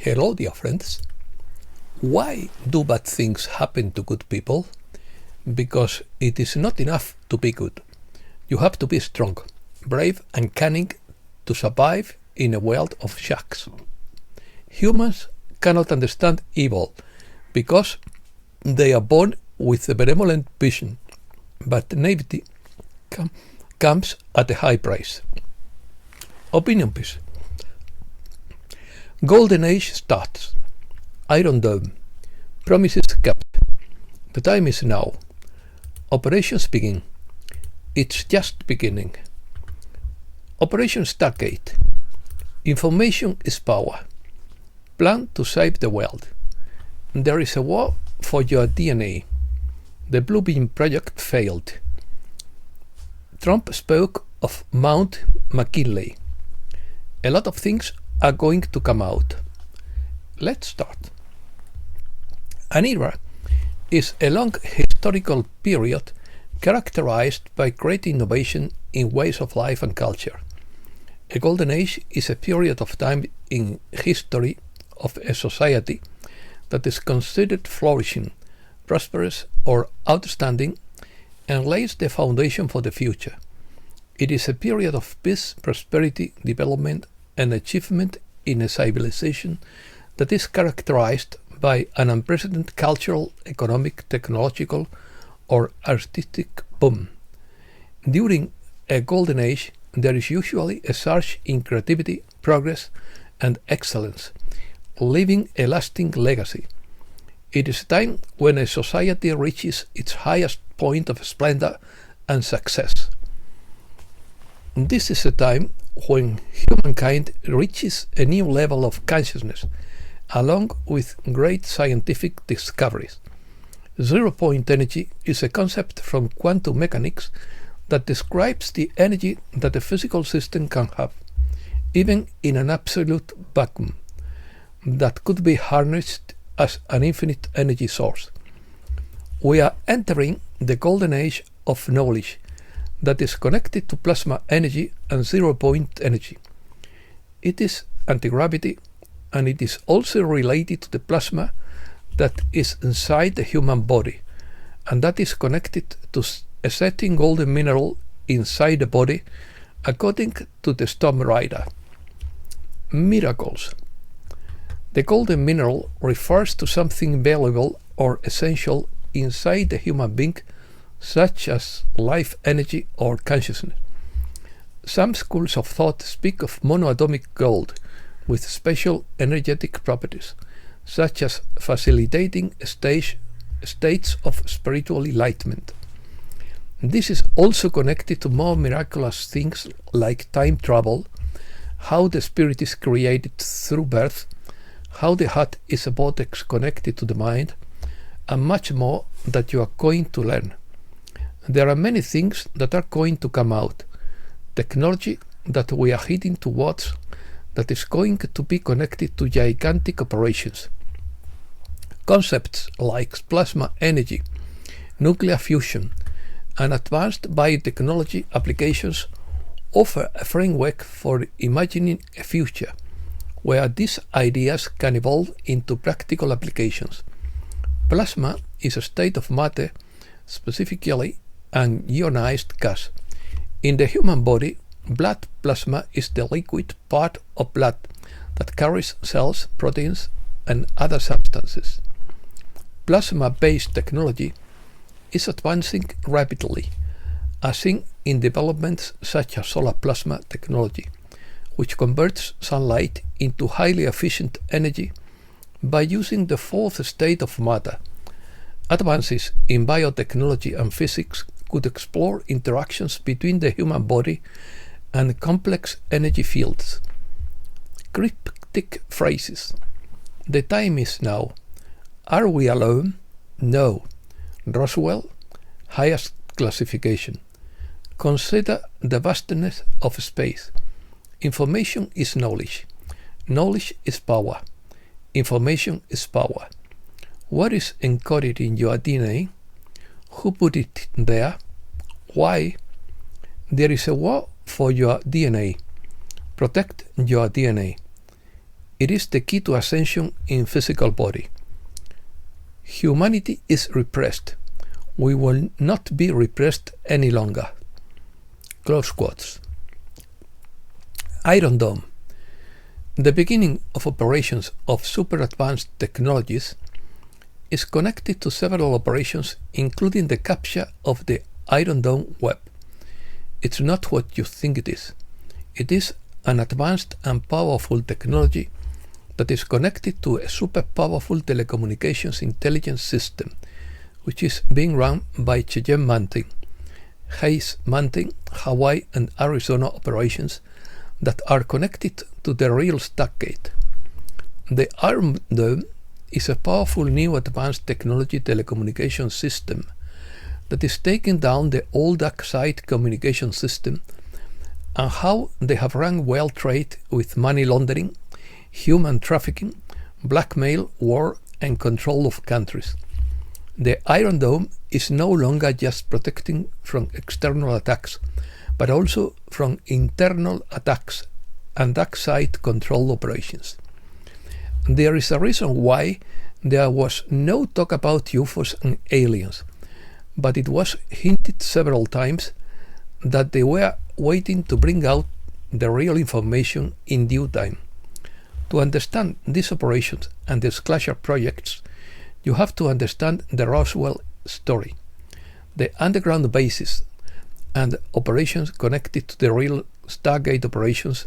Hello, dear friends. Why do bad things happen to good people? Because it is not enough to be good. You have to be strong, brave, and cunning to survive in a world of sharks. Humans cannot understand evil because they are born with a benevolent vision, but naivety comes at a high price. Opinion piece. Golden Age starts. Iron Dome. Promises kept. The time is now. Operations begin. It's just beginning. Operation Stargate. Information is power. Plan to save the world. There is a war for your DNA. The Blue Beam project failed. Trump spoke of Mount McKinley. A lot of things are going to come out. Let's start. An era is a long historical period characterized by great innovation in ways of life and culture. A golden age is a period of time in history of a society that is considered flourishing, prosperous, or outstanding and lays the foundation for the future. It is a period of peace, prosperity, development, and achievement in a civilization that is characterized by an unprecedented cultural, economic, technological, or artistic boom. During a golden age, there is usually a surge in creativity, progress, and excellence, leaving a lasting legacy. It is a time when a society reaches its highest point of splendor and success. This is a time when humankind reaches a new level of consciousness, along with great scientific discoveries. Zero-point energy is a concept from quantum mechanics that describes the energy that a physical system can have, even in an absolute vacuum, that could be harnessed as an infinite energy source. We are entering the golden age of knowledge that is connected to plasma energy and zero-point energy. It is anti-gravity, and it is also related to the plasma that is inside the human body, and that is connected to a certain golden mineral inside the body, according to the Storm Rider. Miracles. The golden mineral refers to something valuable or essential inside the human being, such as life energy or consciousness. Some schools of thought speak of monoatomic gold with special energetic properties, such as facilitating states of spiritual enlightenment. This is also connected to more miraculous things like time travel, how the spirit is created through birth, how the heart is a vortex connected to the mind, and much more that you are going to learn. There are many things that are going to come out. Technology that we are heading towards that is going to be connected to gigantic operations. Concepts like plasma energy, nuclear fusion, and advanced biotechnology applications offer a framework for imagining a future where these ideas can evolve into practical applications. Plasma is a state of matter, specifically an ionized gas. In the human body, blood plasma is the liquid part of blood that carries cells, proteins, and other substances. Plasma-based technology is advancing rapidly, as seen in developments such as solar plasma technology, which converts sunlight into highly efficient energy by using the fourth state of matter. Advances in biotechnology and physics could explore interactions between the human body and complex energy fields. Cryptic phrases. The time is now. Are we alone? No. Roswell, highest classification. Consider the vastness of space. Information is knowledge. Knowledge is power. Information is power. What is encoded in your DNA? Who put it there? Why? There is a war for your DNA. Protect your DNA. It is the key to ascension in physical body. Humanity is repressed. We will not be repressed any longer. Close quotes. Iron Dome. The beginning of operations of super advanced technologies is connected to several operations, including the capture of the Iron Dome web. It's not what you think it is. It is an advanced and powerful technology that is connected to a super powerful telecommunications intelligence system, which is being run by Cheyenne Mountain, Hayes Mountain, Hawaii and Arizona operations that are connected to the real Stargate. The Iron Dome is a powerful new advanced technology telecommunications system that is taking down the old dark side communication system and how they have run world trade with money laundering, human trafficking, blackmail, war and control of countries. The Iron Dome is no longer just protecting from external attacks, but also from internal attacks and dark side control operations. There is a reason why there was no talk about UFOs and aliens, but it was hinted several times that they were waiting to bring out the real information in due time. To understand these operations and the Disclosure projects, you have to understand the Roswell story, the underground bases and operations connected to the real Stargate operations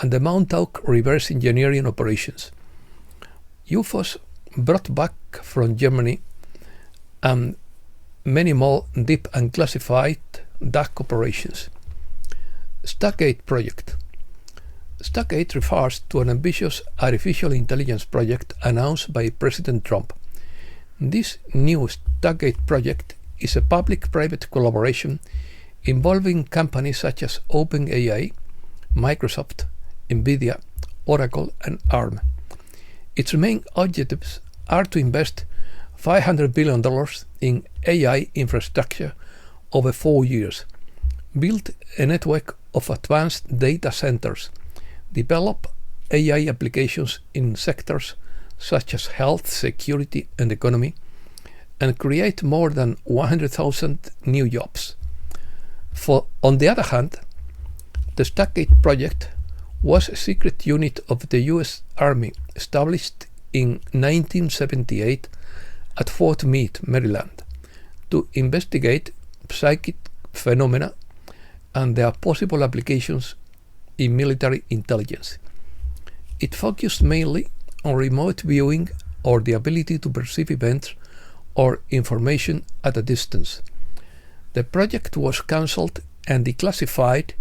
and the Mount Montauk reverse engineering operations. UFOs brought back from Germany and many more deep and classified dark operations. Stargate project. Stargate refers to an ambitious artificial intelligence project announced by President Trump. This new Stargate project is a public-private collaboration involving companies such as OpenAI, Microsoft, NVIDIA, Oracle, and ARM. Its main objectives are to invest $500 billion in AI infrastructure over 4 years, build a network of advanced data centers, develop AI applications in sectors such as health, security, and economy, and create more than 100,000 new jobs. On the other hand, the Stargate project was a secret unit of the U.S. Army established in 1978 at Fort Meade, Maryland, to investigate psychic phenomena and their possible applications in military intelligence. It focused mainly on remote viewing or the ability to perceive events or information at a distance. The project was cancelled and declassified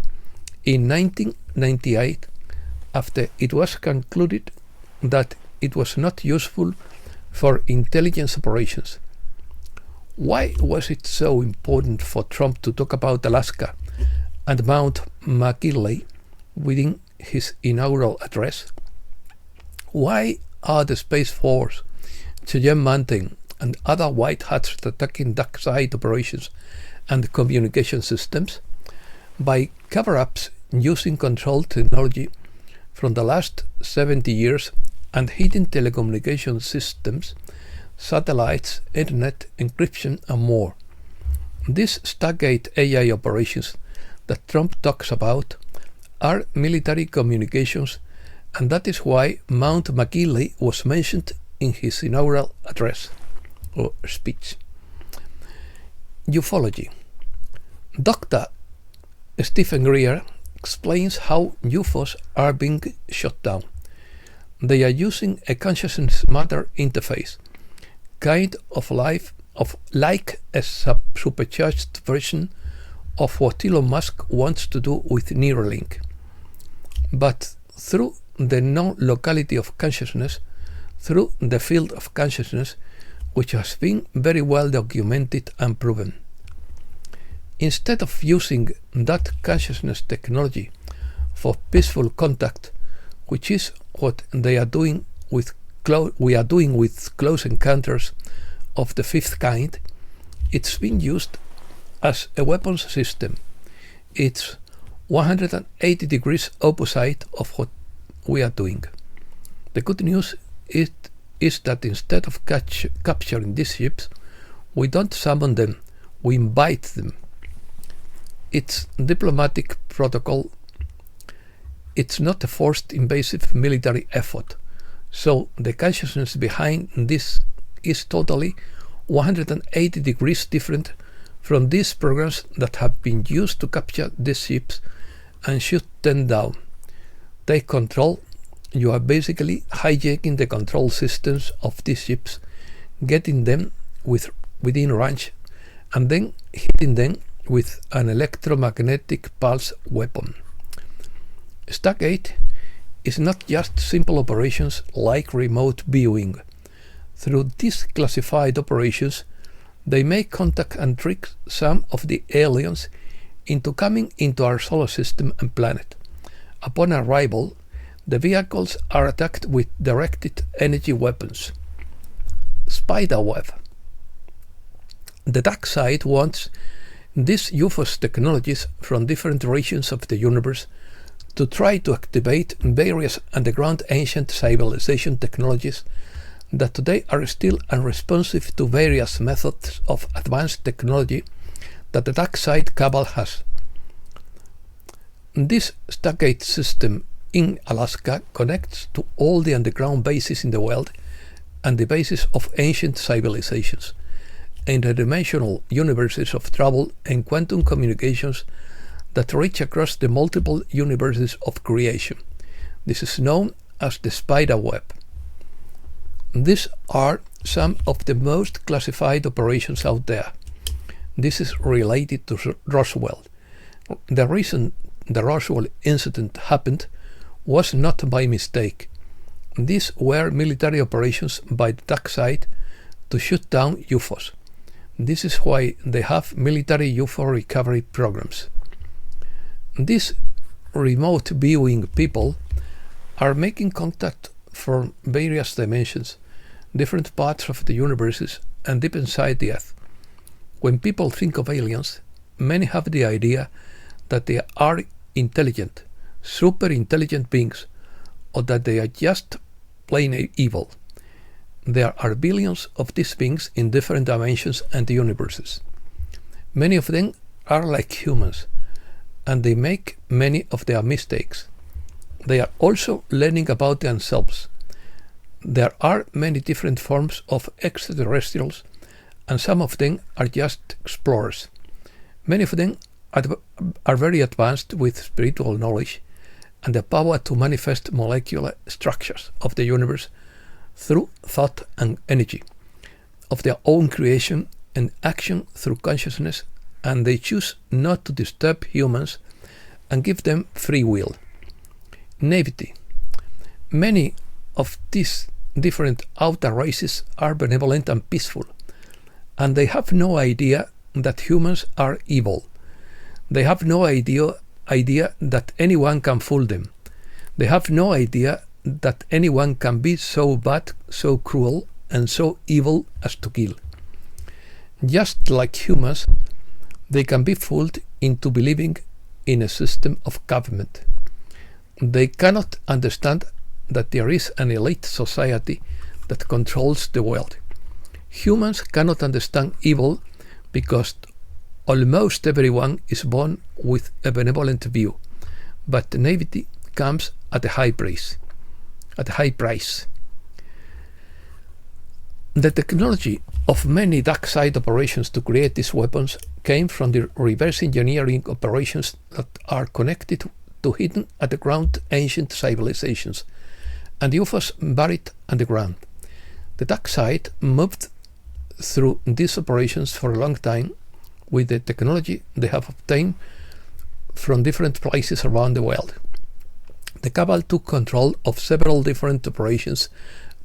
in 1998 after it was concluded that it was not useful for intelligence operations. Why was it so important for Trump to talk about Alaska and Mount McKinley within his inaugural address? Why are the Space Force, Cheyenne Mountain, and other white hats attacking dark side operations and communication systems? By cover-ups using control technology from the last 70 years and hidden telecommunication systems, satellites, internet, encryption, and more. These Stargate AI operations that Trump talks about are military communications, and that is why Mount McKinley was mentioned in his inaugural address or speech. Ufology. Dr. Stephen Greer explains how UFOs are being shot down. They are using a consciousness matter interface, kind of like a supercharged version of what Elon Musk wants to do with Neuralink. But through the non-locality of consciousness, through the field of consciousness, which has been very well documented and proven. Instead of using that consciousness technology for peaceful contact, which is what they are doing with we are doing with close encounters of the fifth kind, it's been used as a weapons system. It's 180 degrees opposite of what we are doing. The good news is that instead of capturing these ships, we don't summon them, we invite them. It's diplomatic protocol. It's not a forced invasive military effort. So the consciousness behind this is totally 180 degrees different from these programs that have been used to capture these ships and shoot them down. Take control. You are basically hijacking the control systems of these ships, getting them within range, and then hitting them with an electromagnetic pulse weapon. Stargate is not just simple operations like remote viewing. Through these classified operations, they make contact and trick some of the aliens into coming into our solar system and planet. Upon arrival, the vehicles are attacked with directed energy weapons. Spiderweb. The dark side wants these UFOs technologies from different regions of the universe to try to activate various underground ancient civilization technologies that today are still unresponsive to various methods of advanced technology that the dark side cabal has. This Stargate system in Alaska connects to all the underground bases in the world and the bases of ancient civilizations, interdimensional universes of travel and quantum communications that reach across the multiple universes of creation. This is known as the spider web. These are some of the most classified operations out there. This is related to Roswell. The reason the Roswell incident happened was not by mistake. These were military operations by the dark side to shoot down UFOs. This is why they have military UFO recovery programs. These remote viewing people are making contact from various dimensions, different parts of the universes, and deep inside the Earth. When people think of aliens, many have the idea that they are intelligent, super intelligent beings, or that they are just plain evil. There are billions of these beings in different dimensions and universes. Many of them are like humans, and they make many of their mistakes. They are also learning about themselves. There are many different forms of extraterrestrials, and some of them are just explorers. Many of them are very advanced with spiritual knowledge and the power to manifest molecular structures of the universe through thought and energy, of their own creation and action through consciousness, and they choose not to disturb humans and give them free will. Naivety. Many of these different outer races are benevolent and peaceful, and they have no idea that humans are evil. They have no idea that anyone can fool them. They have no idea that anyone can be so bad, so cruel, and so evil as to kill. Just like humans, they can be fooled into believing in a system of government. They cannot understand that there is an elite society that controls the world. Humans cannot understand evil because almost everyone is born with a benevolent view, but naivety comes at a high price. The technology of many dark side operations to create these weapons came from the reverse engineering operations that are connected to hidden underground ancient civilizations and UFOs buried underground. The dark side moved through these operations for a long time with the technology they have obtained from different places around the world. The cabal took control of several different operations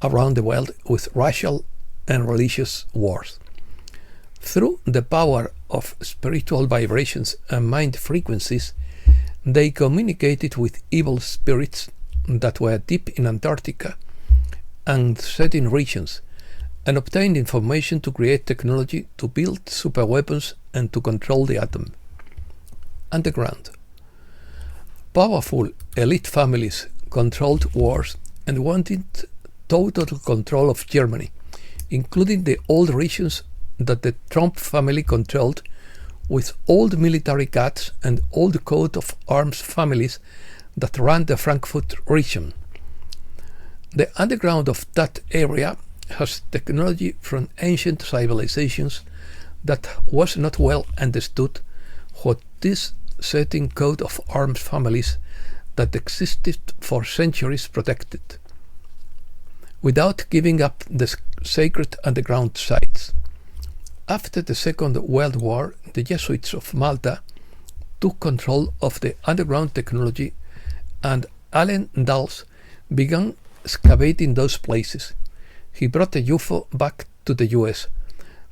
around the world with racial and religious wars. Through the power of spiritual vibrations and mind frequencies, they communicated with evil spirits that were deep in Antarctica and certain regions, and obtained information to create technology to build superweapons and to control the atom. Underground. Powerful elite families controlled wars and wanted total control of Germany, including the old regions that the Trump family controlled, with old military cuts and old coat of arms families that ran the Frankfurt region. The underground of that area has technology from ancient civilizations that was not well understood, what this certain coat of arms families that existed for centuries protected, without giving up the sacred underground sites. After the Second World War, the Jesuits of Malta took control of the underground technology, and Allen Dulles began excavating those places. He brought a UFO back to the US,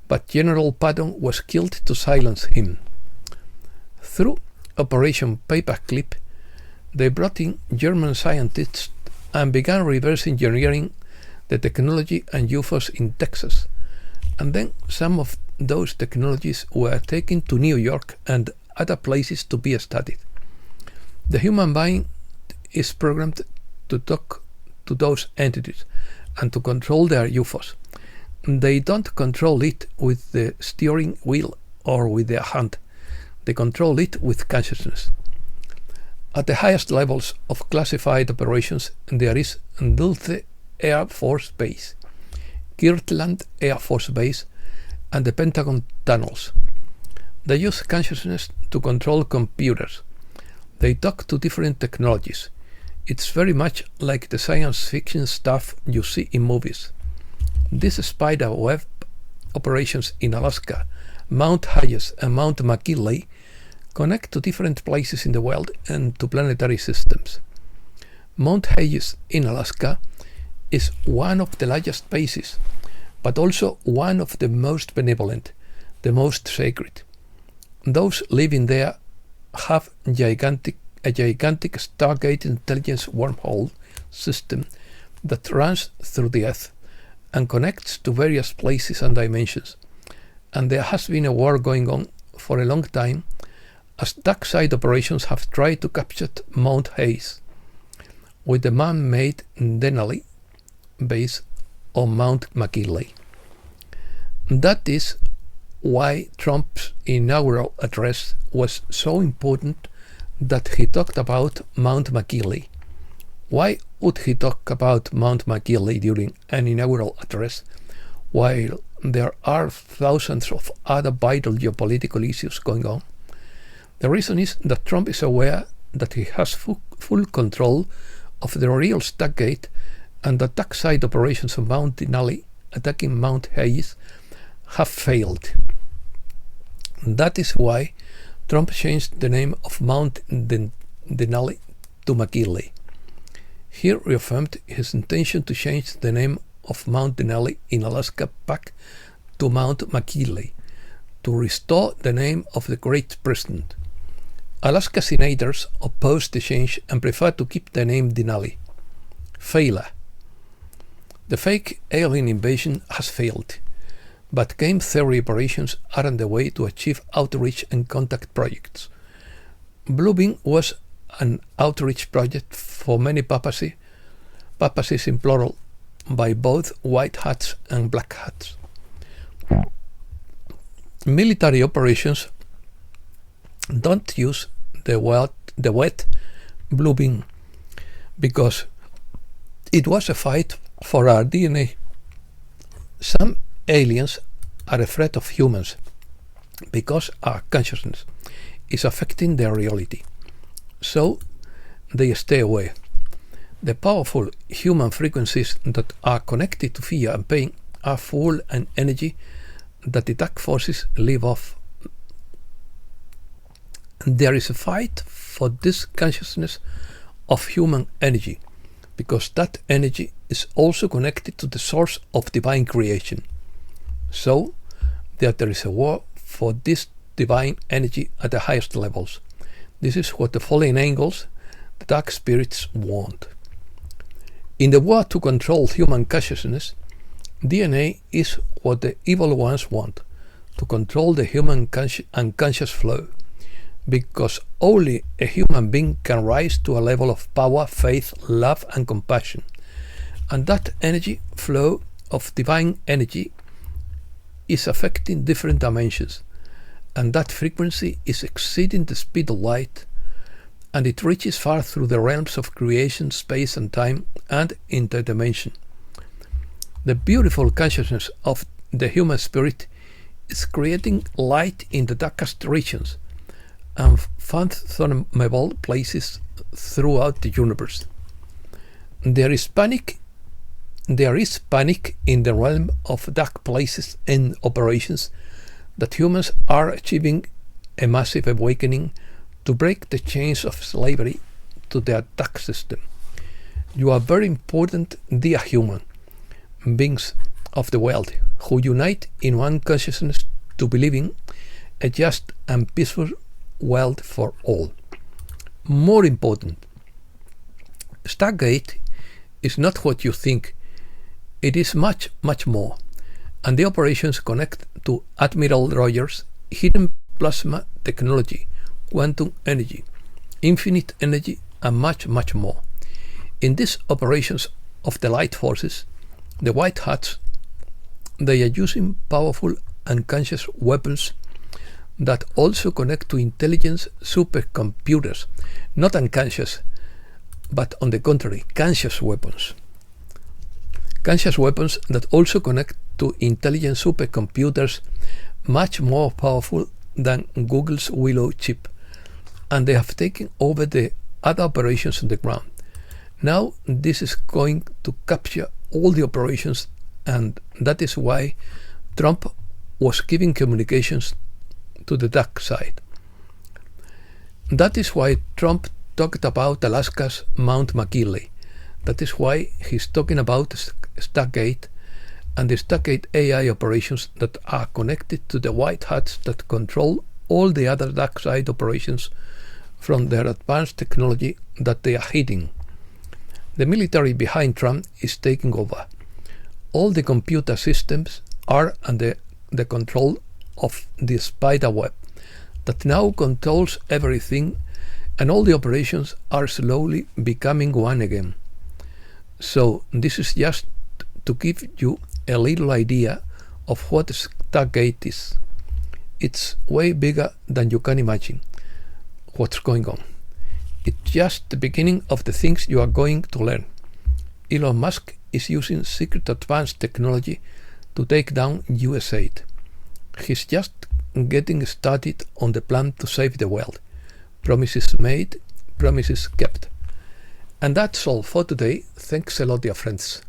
but General Patton was killed to silence him. Through Operation Paperclip, they brought in German scientists and began reverse engineering the technology and UFOs in Texas. And then some of those technologies were taken to New York and other places to be studied. The human mind is programmed to talk to those entities and to control their UFOs. They don't control it with the steering wheel or with their hand. They control it with consciousness. At the highest levels of classified operations, there is Dulce Air Force Base, Kirtland Air Force Base, and the Pentagon tunnels. They use consciousness to control computers. They talk to different technologies. It's very much like the science fiction stuff you see in movies. These spider web operations in Alaska, Mount Hayes and Mount McKinley connect to different places in the world and to planetary systems. Mount Hayes in Alaska is one of the largest bases, but also one of the most benevolent, the most sacred. Those living there have a gigantic Stargate intelligence wormhole system that runs through the Earth and connects to various places and dimensions. And there has been a war going on for a long time, as dark side operations have tried to capture Mount Hayes with the man-made Denali base on Mount McKinley. That is why Trump's inaugural address was so important, that he talked about Mount McKinley. Why would he talk about Mount McKinley during an inaugural address, while there are thousands of other vital geopolitical issues going on? The reason is that Trump is aware that he has full control of the real Stargate, and the dark side operations on Mount Denali attacking Mount Hayes have failed. That is why Trump changed the name of Mount Denali to McKinley. He reaffirmed his intention to change the name of Mount Denali in Alaska back to Mount McKinley, to restore the name of the great president. Alaska senators opposed the change and preferred to keep the name Denali. Failure. The fake alien invasion has failed, but game theory operations are on the way to achieve outreach and contact projects. Bluebeam was an outreach project for many purposes in plural, by both white hats and black hats. Military operations don't use the wet Bluebeam because it was a fight for our DNA. Some aliens are afraid of humans because our consciousness is affecting their reality, so they stay away. The powerful human frequencies that are connected to fear and pain are full and energy that the dark forces live off. There is a fight for this consciousness of human energy, because that energy is also connected to the source of divine creation. So that there is a war for this divine energy at the highest levels. This is what the fallen angels, the dark spirits, want. In the war to control human consciousness, DNA is what the evil ones want, to control the human unconscious flow, because only a human being can rise to a level of power, faith, love and compassion, And that energy flow of divine energy is affecting different dimensions, and that frequency is exceeding the speed of light, and it reaches far through the realms of creation, space and time, and interdimension. The beautiful consciousness of the human spirit is creating light in the darkest regions and unfathomable places throughout the universe. There is panic in the realm of dark places and operations that humans are achieving a massive awakening to break the chains of slavery to their dark system. You are very important, dear human beings of the world, who unite in one consciousness to believe in a just and peaceful world for all. More important, Stargate is not what you think. It is much, much more, and the operations connect to Admiral Rogers' hidden plasma technology, quantum energy, infinite energy, and much, much more. In these operations of the light forces, the White Hats, they are using powerful unconscious weapons that also connect to intelligence supercomputers, not unconscious, but on the contrary, conscious weapons. Conscious weapons that also connect to intelligent supercomputers much more powerful than Google's Willow chip, and they have taken over the other operations on the ground. Now this is going to capture all the operations, and that is why Trump was giving communications to the dark side. That is why Trump talked about Alaska's Mount McKinley. That is why he's talking about Stargate and the Stargate AI operations that are connected to the White Hats that control all the other dark side operations from their advanced technology that they are hiding. The military behind Trump is taking over. All the computer systems are under the control of the spider web that now controls everything, and all the operations are slowly becoming one again. So this is just to give you a little idea of what Stargate is. It's way bigger than you can imagine what's going on. It's just the beginning of the things you are going to learn. Elon Musk is using secret advanced technology to take down USAID. He's just getting started on the plan to save the world. Promises made, promises kept. And that's all for today. Thanks a lot, dear friends.